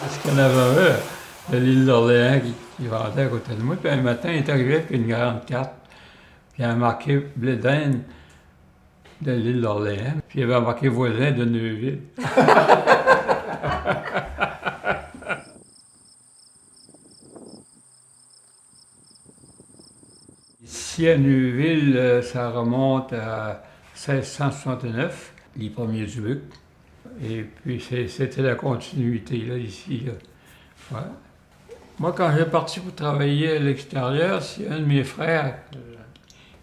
Parce qu'il y en avait un de l'île d'Orléans qui vendait à côté de moi. Puis un matin, il est arrivé avec une grande carte. Puis il a marqué blé d'Inde de l'île d'Orléans. Puis il avait marqué voisin de Neuville. Ici à Neuville, ça remonte à 1669, les premiers ducs. Et puis c'était la continuité là, ici. Là. Ouais. Moi, quand j'ai parti pour travailler à l'extérieur, c'est un de mes frères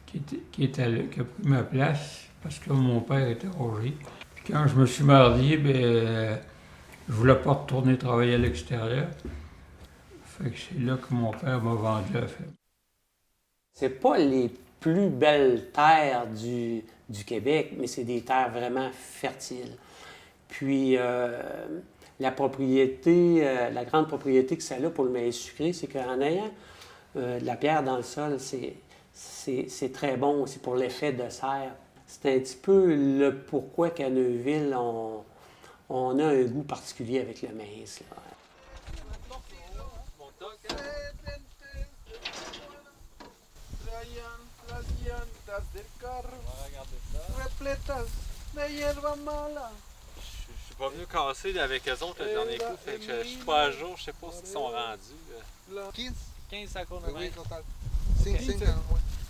qui a pris ma place parce que mon père était âgé. Puis quand je me suis marié, je voulais pas retourner travailler à l'extérieur. Fait que c'est là que mon père m'a vendu la ferme. C'est pas les plus belles terres du Québec, mais c'est des terres vraiment fertiles. Puis la propriété, la grande propriété que ça a pour le maïs sucré, c'est qu'en ayant de la pierre dans le sol, c'est très bon aussi pour l'effet de serre. C'est un petit peu le pourquoi qu'à Neuville, on a un goût particulier avec le maïs. Là. Je suis pas venu casser avec eux autres le dernier coup, fait que je suis pas à jour, je sais pas ce qu'ils sont rendus. 15. 15 sacs de Oui, mètre. total. Ok. 5, 5, oui.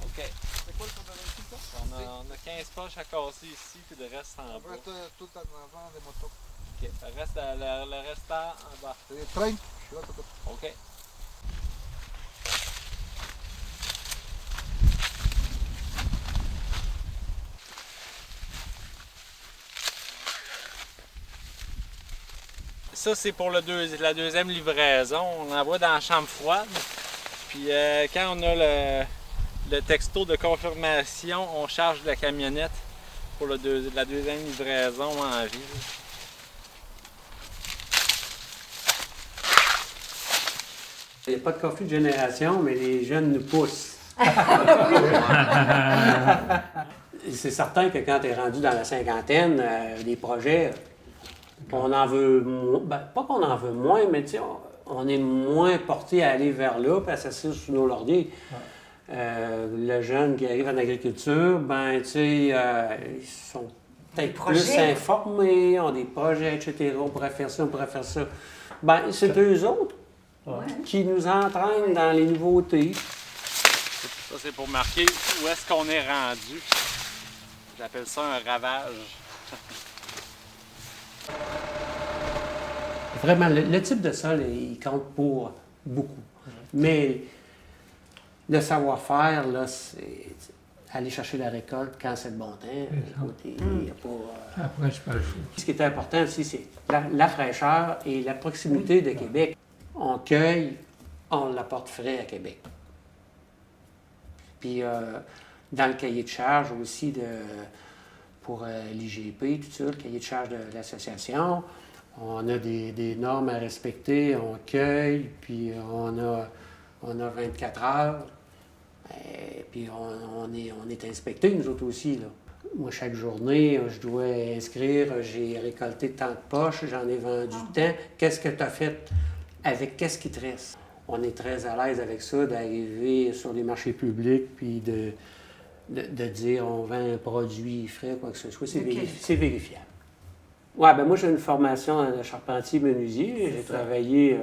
OK. C'est quoi le total ici, ça? On a 15 poches à casser ici, puis le reste en bas. Après, tout en avant des motos. OK. Le restant en bas. C'est 30. Je suis là, tout. OK. Ça, c'est pour la deuxième livraison. On l'envoie dans la chambre froide. Puis quand on a le texto de confirmation, on charge la camionnette pour la deuxième livraison en ville. Il n'y a pas de conflit de génération, mais les jeunes nous poussent. C'est certain que quand tu es rendu dans la cinquantaine, les projets, on en veut moins. Ben, pas qu'on en veut moins, mais on est moins porté à aller vers là, puis à s'asseoir sur nos lauriers. Le jeune qui arrive en agriculture, ben, tu sais, ils sont peut-être plus informés, ont des projets, etc. On pourrait faire ça, on pourrait faire ça. Ben, c'est eux autres qui nous entraînent dans les nouveautés. Ça, c'est pour marquer où est-ce qu'on est rendu. J'appelle ça un ravage. Vraiment, le type de sol, il compte pour beaucoup. Mais le savoir-faire, là, c'est aller chercher la récolte quand c'est le bon temps. Il y a pas, Après, c'est pas le choix. Ce qui est important aussi, c'est la fraîcheur et la proximité de Québec. On cueille, on l'apporte frais à Québec. Puis, dans le cahier de charge aussi pour l'IGP, tout ça, le cahier de charge de l'association, on a des normes à respecter, on cueille, puis on a 24 heures, et puis on est inspecté, nous autres aussi, là. Moi, chaque journée, je dois inscrire, j'ai récolté tant de poches, j'en ai vendu tant, qu'est-ce que tu as fait avec qu'est-ce qui te reste? On est très à l'aise avec ça, d'arriver sur les marchés publics, puis de dire on vend un produit frais, quoi que ce soit, c'est vérifiable. Oui, ben moi j'ai une formation de charpentier menuisier. J'ai travaillé,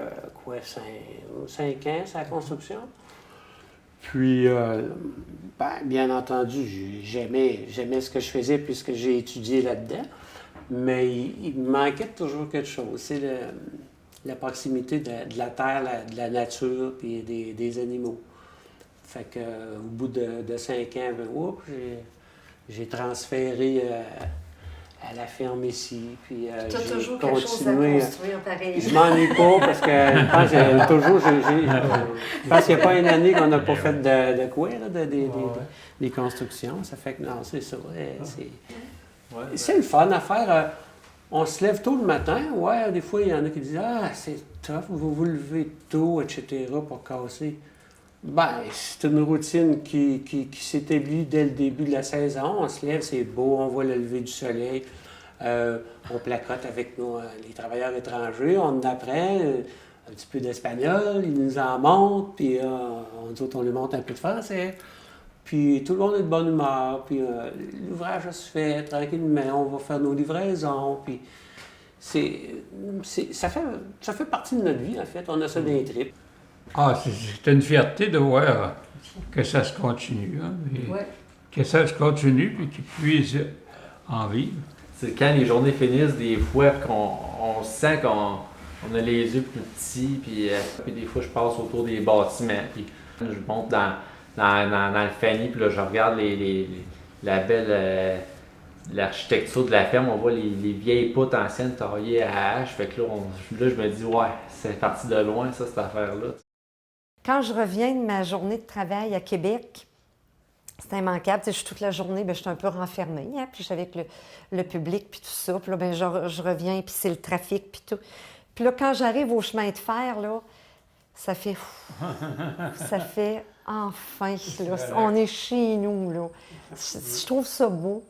5 ans sur la construction. Puis, bien entendu, j'aimais ce que je faisais puisque j'ai étudié là-dedans. Mais il me manquait toujours quelque chose. C'est la proximité de la terre, de la nature, puis des animaux. Fait que, au bout de 5 ans, j'ai transféré à la ferme ici, puis tu as j'ai toujours continué. quelque chose à construire, pareil. Je m'ennuie pas parce que je pense qu'il n'y a pas une année qu'on n'a pas fait de quoi, là, des constructions. Ça fait que non, c'est ça. C'est le fun à faire. On se lève tôt le matin. Ouais, des fois, il y en a qui disent ah, c'est tough, vous vous levez tôt, etc., pour casser. Ben, c'est une routine qui s'établit dès le début de la saison. On se lève, c'est beau, on voit le lever du soleil. On placote avec les travailleurs étrangers, on en apprend un petit peu d'espagnol, ils nous en montrent, puis nous autres, on lui montre un peu de français. Puis tout le monde est de bonne humeur, puis l'ouvrage se fait tranquillement, on va faire nos livraisons, puis ça fait partie de notre vie, en fait. On a ça dans les tripes. Ah, c'est une fierté de voir que ça se continue, hein, et Ouais. que ça se continue, puis qu'ils puissent en vivre. C'est quand les journées finissent, des fois qu'on sent qu'on a les yeux plus petits, puis des fois je passe autour des bâtiments, puis je monte dans le Fanny, puis là je regarde la belle l'architecture de la ferme, on voit les vieilles poutres anciennes taillées à hache, fait que là je me dis ouais, c'est parti de loin ça, cette affaire-là. Quand je reviens de ma journée de travail à Québec, c'est immanquable. Tu sais, je suis toute la journée, je suis un peu renfermée, hein, puis je suis avec le public, puis tout ça. Puis là, je reviens, puis c'est le trafic, puis tout. Puis là, quand j'arrive au chemin de fer, là, ça fait enfin, là, on est chez nous, là. Je trouve ça beau.